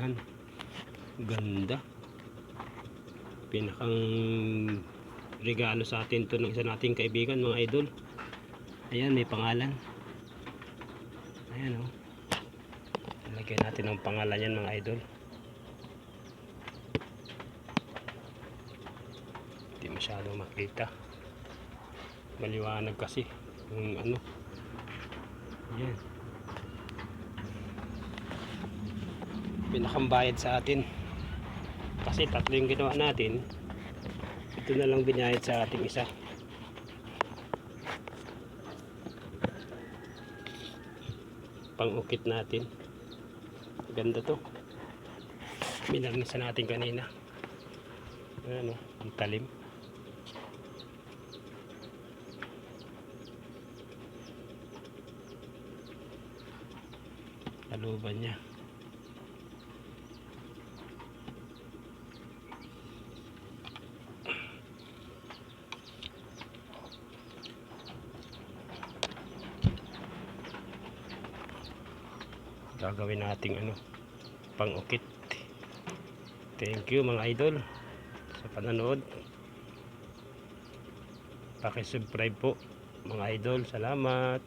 Yan, ganda. Pinakang regalo sa atin to ng isa nating kaibigan, mga idol. Ayan, may pangalan. Ayan, oh. Lagyan natin ng pangalan yan, mga idol. Hindi masyadong makita, maliwanag kasi yung ano. Ayan, pinakambayad sa atin kasi tatlo yung ginawa natin. Ito na lang binayad sa ating isa. Pang-ukit natin. Ganda to. Minarnisa natin kanina. Ayan, ang talim. Kaluban niya. Gagawin nating ano, pang-ukit. Thank you, mga idol, sa panonood. Paki-subscribe po, mga idol. Salamat.